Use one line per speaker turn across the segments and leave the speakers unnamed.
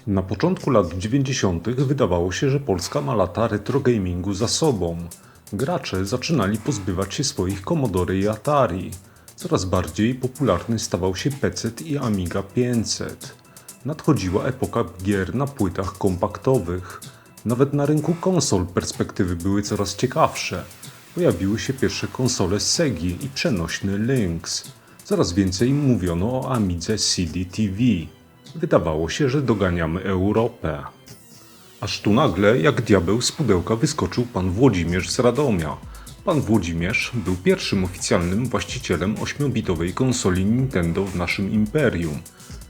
Na początku lat 90. wydawało się, że Polska ma lata retro gamingu za sobą. Gracze zaczynali pozbywać się swoich Commodore i Atari. Coraz bardziej popularny stawał się PC i Amiga 500. Nadchodziła epoka gier na płytach kompaktowych. Nawet na rynku konsol perspektywy były coraz ciekawsze. Pojawiły się pierwsze konsole Segi i przenośny Lynx. Coraz więcej mówiono o Amidze CD-TV. Wydawało się, że doganiamy Europę. Aż tu nagle, jak diabeł z pudełka, wyskoczył pan Włodzimierz z Radomia. Pan Włodzimierz był pierwszym oficjalnym właścicielem 8-bitowej konsoli Nintendo w naszym imperium.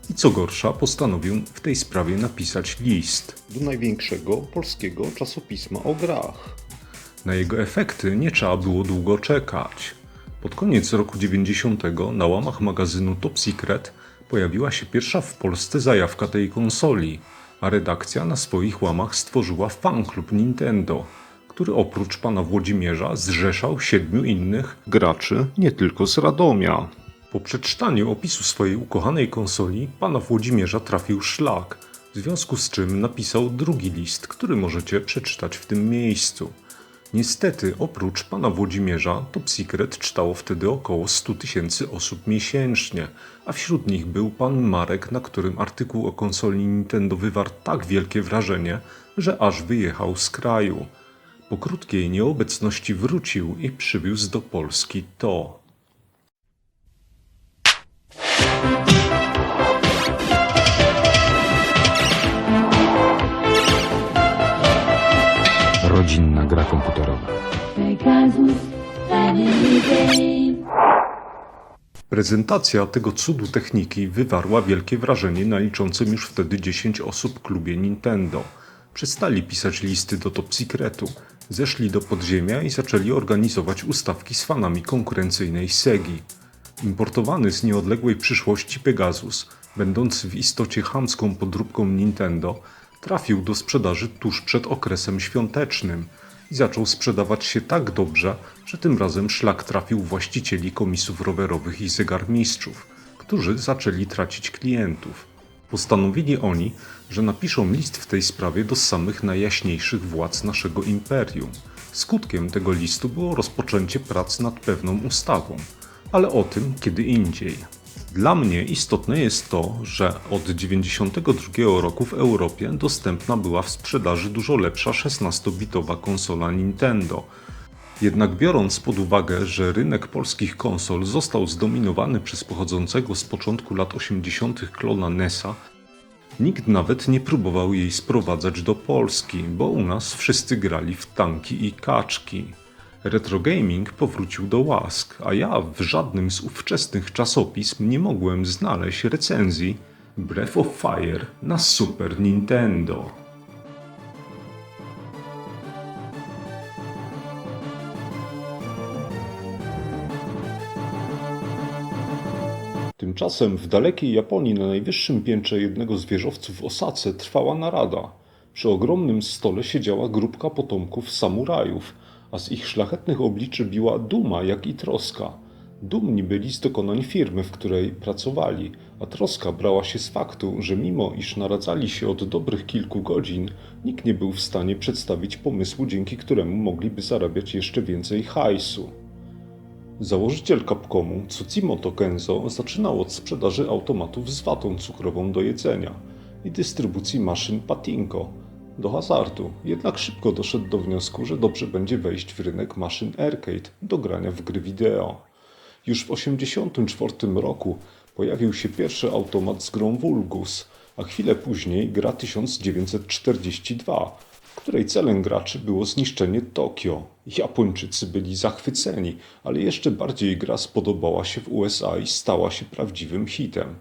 I co gorsza, postanowił w tej sprawie napisać list do największego polskiego czasopisma o grach. Na jego efekty nie trzeba było długo czekać. Pod koniec roku 90 na łamach magazynu Top Secret pojawiła się pierwsza w Polsce zajawka tej konsoli, a redakcja na swoich łamach stworzyła fanklub Nintendo, który oprócz pana Włodzimierza zrzeszał 7 innych graczy nie tylko z Radomia. Po przeczytaniu opisu swojej ukochanej konsoli pana Włodzimierza trafił szlak, w związku z czym napisał drugi list, który możecie przeczytać w tym miejscu. Niestety, oprócz pana Włodzimierza, Top Secret czytało wtedy około 100 000 osób miesięcznie, a wśród nich był pan Marek, na którym artykuł o konsoli Nintendo wywarł tak wielkie wrażenie, że aż wyjechał z kraju. Po krótkiej nieobecności wrócił i przywiózł do Polski to.
Rodzinna gra komputerowa.
Pegasus Family Game.
Prezentacja tego cudu techniki wywarła wielkie wrażenie na liczącym już wtedy 10 osób klubie Nintendo. Przestali pisać listy do Top Secretu, zeszli do podziemia i zaczęli organizować ustawki z fanami konkurencyjnej Segi. Importowany z nieodległej przyszłości Pegasus, będący w istocie chamską podróbką Nintendo, trafił do sprzedaży tuż przed okresem świątecznym i zaczął sprzedawać się tak dobrze, że tym razem szlak trafił właścicieli komisów rowerowych i zegarmistrzów, którzy zaczęli tracić klientów. Postanowili oni, że napiszą list w tej sprawie do samych najjaśniejszych władz naszego imperium. Skutkiem tego listu było rozpoczęcie prac nad pewną ustawą, ale o tym kiedy indziej. Dla mnie istotne jest to, że od 1992 roku w Europie dostępna była w sprzedaży dużo lepsza 16-bitowa konsola Nintendo. Jednak biorąc pod uwagę, że rynek polskich konsol został zdominowany przez pochodzącego z początku lat 80. klona NES-a, nikt nawet nie próbował jej sprowadzać do Polski, bo u nas wszyscy grali w tanki i kaczki. Retro gaming powrócił do łask, a ja w żadnym z ówczesnych czasopism nie mogłem znaleźć recenzji Breath of Fire na Super Nintendo. Tymczasem w dalekiej Japonii na najwyższym piętrze jednego z wieżowców w Osace trwała narada. Przy ogromnym stole siedziała grupka potomków samurajów, a z ich szlachetnych obliczy biła duma, jak i troska. Dumni byli z dokonań firmy, w której pracowali, a troska brała się z faktu, że mimo iż naradzali się od dobrych kilku godzin, nikt nie był w stanie przedstawić pomysłu, dzięki któremu mogliby zarabiać jeszcze więcej hajsu. Założyciel Capcomu, Tsutsimoto Kenzo, zaczynał od sprzedaży automatów z watą cukrową do jedzenia i dystrybucji maszyn Patinko do hazardu, jednak szybko doszedł do wniosku, że dobrze będzie wejść w rynek maszyn arcade do grania w gry wideo. Już w 1984 roku pojawił się pierwszy automat z grą Vulgus, a chwilę później gra 1942, w której celem graczy było zniszczenie Tokio. Japończycy byli zachwyceni, ale jeszcze bardziej gra spodobała się w USA i stała się prawdziwym hitem.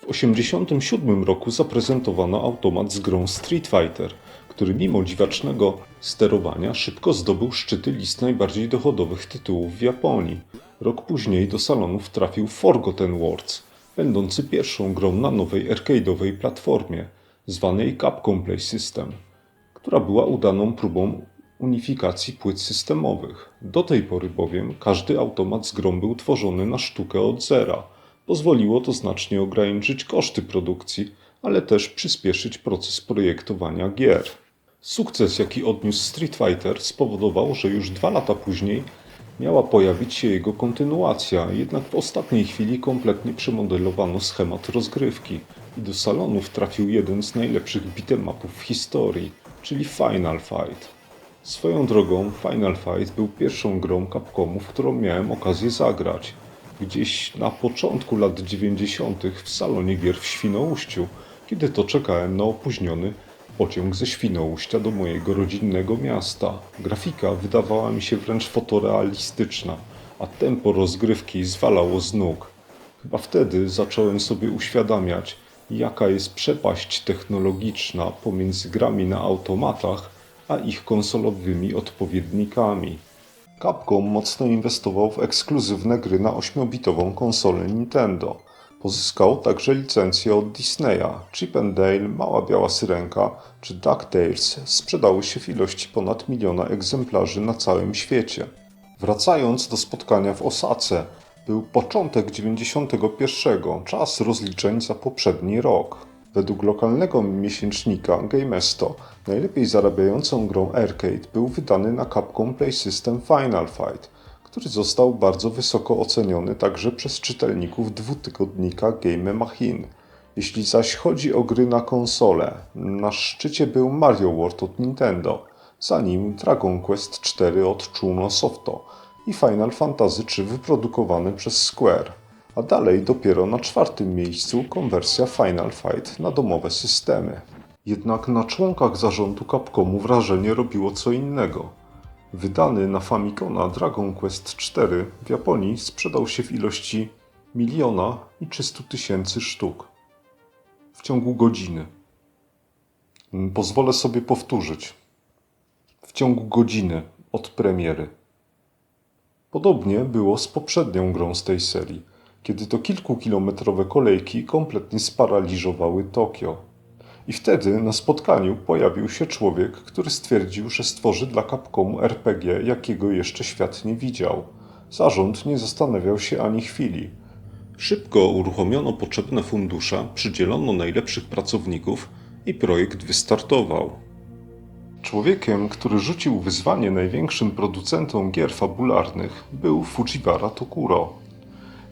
W 1987 roku zaprezentowano automat z grą Street Fighter, który mimo dziwacznego sterowania szybko zdobył szczyty list najbardziej dochodowych tytułów w Japonii. Rok później do salonów trafił Forgotten Worlds, będący pierwszą grą na nowej arcade'owej platformie, zwanej Capcom Play System, która była udaną próbą unifikacji płyt systemowych. Do tej pory bowiem każdy automat z grą był tworzony na sztukę od zera. Pozwoliło to znacznie ograniczyć koszty produkcji, ale też przyspieszyć proces projektowania gier. Sukces, jaki odniósł Street Fighter, spowodował, że już 2 lata później miała pojawić się jego kontynuacja, jednak w ostatniej chwili kompletnie przemodelowano schemat rozgrywki i do salonów trafił jeden z najlepszych beat'em upów w historii, czyli Final Fight. Swoją drogą, Final Fight był pierwszą grą Capcomu, w którą miałem okazję zagrać. Gdzieś na początku lat 90. w salonie gier w Świnoujściu, kiedy to czekałem na opóźniony pociąg ze Świnoujścia do mojego rodzinnego miasta. Grafika wydawała mi się wręcz fotorealistyczna, a tempo rozgrywki zwalało z nóg. Chyba wtedy zacząłem sobie uświadamiać, jaka jest przepaść technologiczna pomiędzy grami na automatach, a ich konsolowymi odpowiednikami. Capcom mocno inwestował w ekskluzywne gry na 8-bitową konsolę Nintendo. Pozyskał także licencje od Disneya. Chip and Dale, Mała Biała Syrenka czy DuckTales sprzedały się w ilości ponad 1 000 000 egzemplarzy na całym świecie. Wracając do spotkania w Osace, był początek 91, czas rozliczeń za poprzedni rok. Według lokalnego miesięcznika GameSto najlepiej zarabiającą grą arcade był wydany na Capcom Play System Final Fight, który został bardzo wysoko oceniony także przez czytelników dwutygodnika Game Machine. Jeśli zaś chodzi o gry na konsolę, na szczycie był Mario World od Nintendo, za nim Dragon Quest IV od Chuno Softo i Final Fantasy III wyprodukowany przez Square, a dalej dopiero na 4. miejscu konwersja Final Fight na domowe systemy. Jednak na członkach zarządu Capcomu wrażenie robiło co innego. Wydany na Famicoma Dragon Quest IV w Japonii sprzedał się w ilości 1 300 000 sztuk w ciągu godziny. Pozwolę sobie powtórzyć. W ciągu godziny od premiery. Podobnie było z poprzednią grą z tej serii, kiedy to kilkukilometrowe kolejki kompletnie sparaliżowały Tokio. I wtedy na spotkaniu pojawił się człowiek, który stwierdził, że stworzy dla Capcomu RPG, jakiego jeszcze świat nie widział. Zarząd nie zastanawiał się ani chwili. Szybko uruchomiono potrzebne fundusze, przydzielono najlepszych pracowników i projekt wystartował. Człowiekiem, który rzucił wyzwanie największym producentom gier fabularnych, był Fujiwara Tokuro.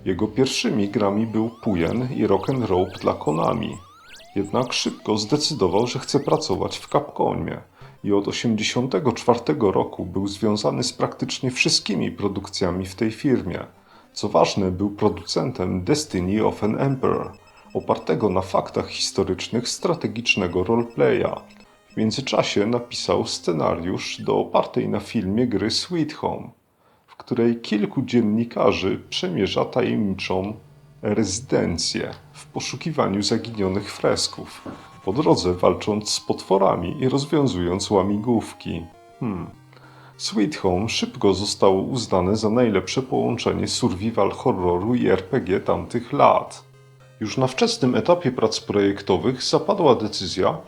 Jego pierwszymi grami był Puyen i Rock'n'Roll dla Konami. Jednak szybko zdecydował, że chce pracować w Capcomie i od 1984 roku był związany z praktycznie wszystkimi produkcjami w tej firmie. Co ważne, był producentem Destiny of an Emperor, opartego na faktach historycznych strategicznego roleplaya. W międzyczasie napisał scenariusz do opartej na filmie gry Sweet Home, w której kilku dziennikarzy przemierza tajemniczą rezydencję w poszukiwaniu zaginionych fresków, po drodze walcząc z potworami i rozwiązując łamigłówki. Sweet Home szybko zostało uznane za najlepsze połączenie survival horroru i RPG tamtych lat. Już na wczesnym etapie prac projektowych zapadła decyzja,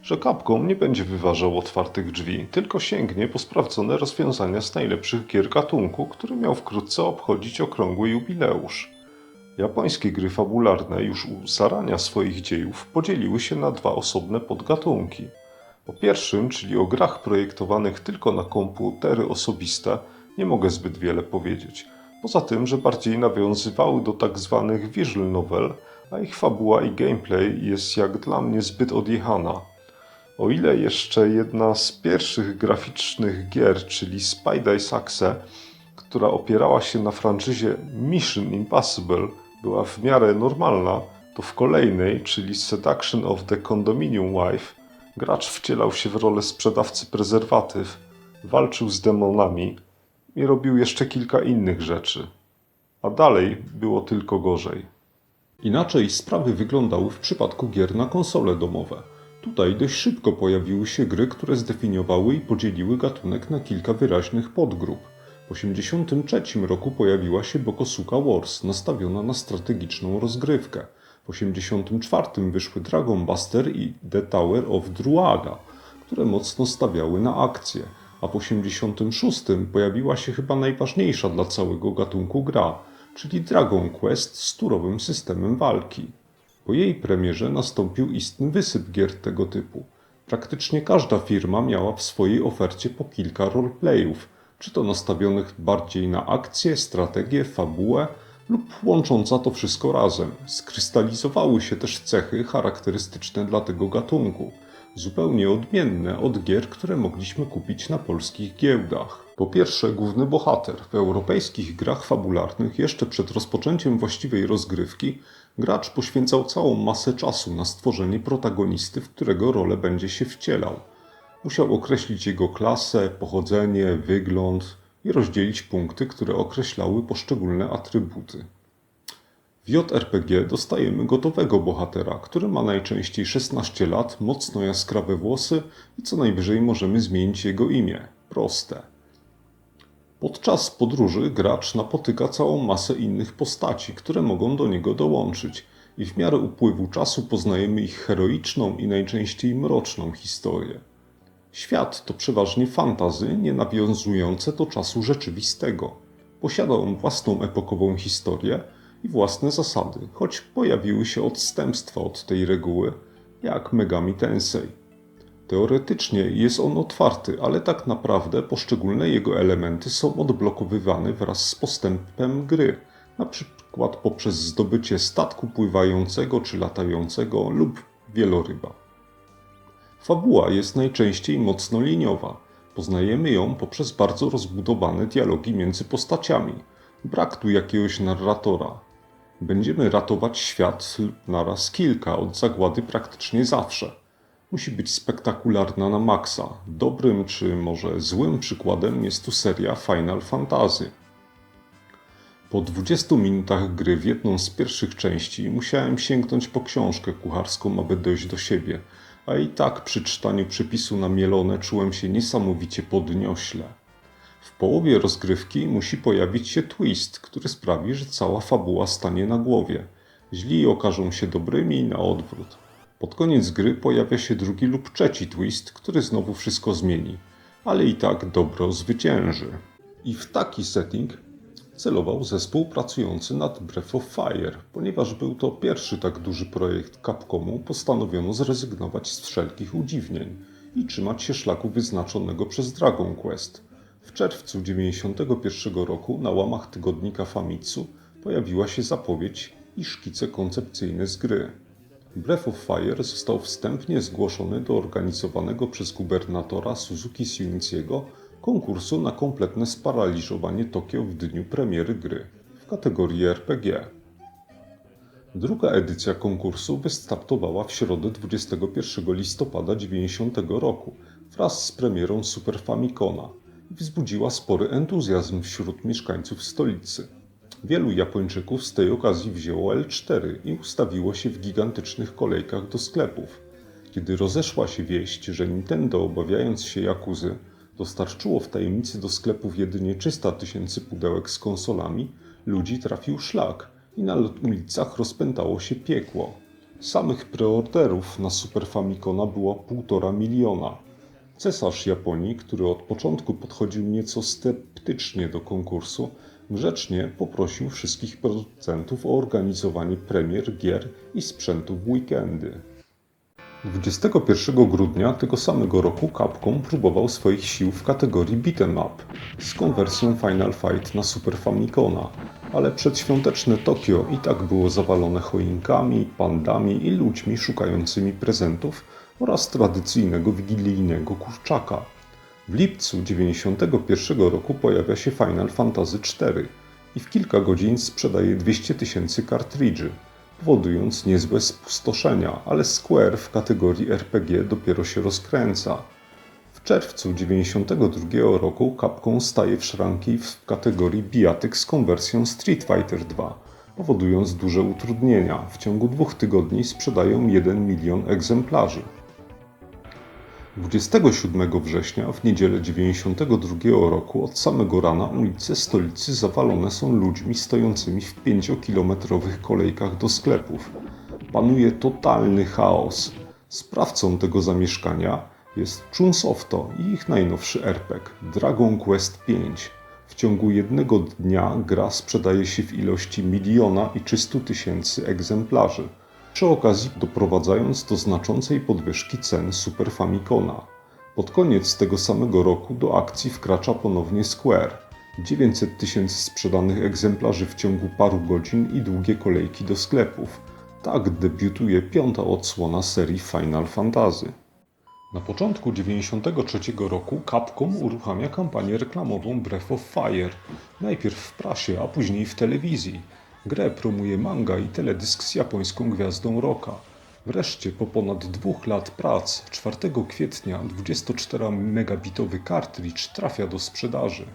że Capcom nie będzie wyważał otwartych drzwi, tylko sięgnie po sprawdzone rozwiązania z najlepszych gier gatunku, który miał wkrótce obchodzić okrągły jubileusz. Japońskie gry fabularne już u zarania swoich dziejów podzieliły się na 2 osobne podgatunki. O pierwszym, czyli o grach projektowanych tylko na komputery osobiste, nie mogę zbyt wiele powiedzieć. Poza tym, że bardziej nawiązywały do tzw. visual novel, a ich fabuła i gameplay jest jak dla mnie zbyt odjechana. O ile jeszcze jedna z pierwszych graficznych gier, czyli Spy Saxe, która opierała się na franczyzie Mission Impossible, była w miarę normalna, to w kolejnej, czyli Seduction of the Condominium Wife, gracz wcielał się w rolę sprzedawcy prezerwatyw, walczył z demonami i robił jeszcze kilka innych rzeczy. A dalej było tylko gorzej. Inaczej sprawy wyglądały w przypadku gier na konsole domowe. Tutaj dość szybko pojawiły się gry, które zdefiniowały i podzieliły gatunek na kilka wyraźnych podgrup. W 1983 roku pojawiła się Bokosuka Wars, nastawiona na strategiczną rozgrywkę. W 1984 wyszły Dragon Buster i The Tower of Druaga, które mocno stawiały na akcję. A w 1986 pojawiła się chyba najważniejsza dla całego gatunku gra, czyli Dragon Quest z turowym systemem walki. Po jej premierze nastąpił istny wysyp gier tego typu. Praktycznie każda firma miała w swojej ofercie po kilka roleplayów, czy to nastawionych bardziej na akcję, strategię, fabułę lub łącząca to wszystko razem. Skrystalizowały się też cechy charakterystyczne dla tego gatunku, zupełnie odmienne od gier, które mogliśmy kupić na polskich giełdach. Po pierwsze, główny bohater. W europejskich grach fabularnych jeszcze przed rozpoczęciem właściwej rozgrywki gracz poświęcał całą masę czasu na stworzenie protagonisty, w którego rolę będzie się wcielał. Musiał określić jego klasę, pochodzenie, wygląd i rozdzielić punkty, które określały poszczególne atrybuty. W JRPG dostajemy gotowego bohatera, który ma najczęściej 16 lat, mocno jaskrawe włosy i co najwyżej możemy zmienić jego imię. Proste. Podczas podróży gracz napotyka całą masę innych postaci, które mogą do niego dołączyć i w miarę upływu czasu poznajemy ich heroiczną i najczęściej mroczną historię. Świat to przeważnie fantasy nie nawiązujące do czasu rzeczywistego. Posiada on własną epokową historię i własne zasady, choć pojawiły się odstępstwa od tej reguły, jak Megami Tensei. Teoretycznie jest on otwarty, ale tak naprawdę poszczególne jego elementy są odblokowywane wraz z postępem gry, na przykład poprzez zdobycie statku pływającego czy latającego lub wieloryba. Fabuła jest najczęściej mocno liniowa. Poznajemy ją poprzez bardzo rozbudowane dialogi między postaciami. Brak tu jakiegoś narratora. Będziemy ratować świat lub naraz kilka od zagłady praktycznie zawsze. Musi być spektakularna na maksa. Dobrym czy może złym przykładem jest tu seria Final Fantasy. Po 20 minutach gry w jedną z pierwszych części musiałem sięgnąć po książkę kucharską, aby dojść do siebie, a i tak przy czytaniu przepisu na mielone czułem się niesamowicie podniośle. W połowie rozgrywki musi pojawić się twist, który sprawi, że cała fabuła stanie na głowie. Źli okażą się dobrymi i na odwrót. Pod koniec gry pojawia się drugi lub trzeci twist, który znowu wszystko zmieni, ale i tak dobro zwycięży. I w taki setting celował zespół pracujący nad Breath of Fire. Ponieważ był to pierwszy tak duży projekt Capcomu, postanowiono zrezygnować z wszelkich udziwnień i trzymać się szlaku wyznaczonego przez Dragon Quest. W czerwcu 1991 roku na łamach tygodnika Famitsu pojawiła się zapowiedź i szkice koncepcyjne z gry. Breath of Fire został wstępnie zgłoszony do organizowanego przez gubernatora Suzuki Shinichiego konkursu na kompletne sparaliżowanie Tokio w dniu premiery gry w kategorii RPG. Druga edycja konkursu wystartowała w środę 21 listopada 1990 roku wraz z premierą Super Famicoma i wzbudziła spory entuzjazm wśród mieszkańców stolicy. Wielu Japończyków z tej okazji wzięło L4 i ustawiło się w gigantycznych kolejkach do sklepów. Kiedy rozeszła się wieść, że Nintendo, obawiając się Yakuzy, dostarczyło w tajemnicy do sklepów jedynie 300 000 pudełek z konsolami, ludzi trafił szlak i na ulicach rozpętało się piekło. Samych preorderów na Super Famicoma było 1,5 miliona. Cesarz Japonii, który od początku podchodził nieco sceptycznie do konkursu, grzecznie poprosił wszystkich producentów o organizowanie premier gier i sprzętu w weekendy. 21 grudnia tego samego roku Capcom próbował swoich sił w kategorii beat'em up z konwersją Final Fight na Super Famicoma, ale przedświąteczne Tokio i tak było zawalone choinkami, pandami i ludźmi szukającymi prezentów oraz tradycyjnego wigilijnego kurczaka. W lipcu 1991 roku pojawia się Final Fantasy IV i w kilka godzin sprzedaje 200 000 kartridży, powodując niezłe spustoszenia, ale Square w kategorii RPG dopiero się rozkręca. W czerwcu 1992 roku Capcom staje w szranki w kategorii bijatyk z konwersją Street Fighter 2, powodując duże utrudnienia. W ciągu 2 tygodni sprzedają 1 milion egzemplarzy. 27 września, w niedzielę 1992 roku, od samego rana ulice stolicy zawalone są ludźmi stojącymi w 5-kilometrowych kolejkach do sklepów. Panuje totalny chaos. Sprawcą tego zamieszkania jest Chunsoft i ich najnowszy RPG Dragon Quest V. W ciągu jednego dnia gra sprzedaje się w ilości 1 300 000 egzemplarzy. przy okazji doprowadzając do znaczącej podwyżki cen Super Famicoma. Pod koniec tego samego roku do akcji wkracza ponownie Square. 900 000 sprzedanych egzemplarzy w ciągu paru godzin i długie kolejki do sklepów. Tak debiutuje 5. odsłona serii Final Fantasy. Na początku 1993 roku Capcom uruchamia kampanię reklamową Breath of Fire. Najpierw w prasie, a później w telewizji. Grę promuje manga i teledysk z japońską gwiazdą rocka. Wreszcie po ponad 2 lat prac 4 kwietnia 24-megabitowy kartridż trafia do sprzedaży.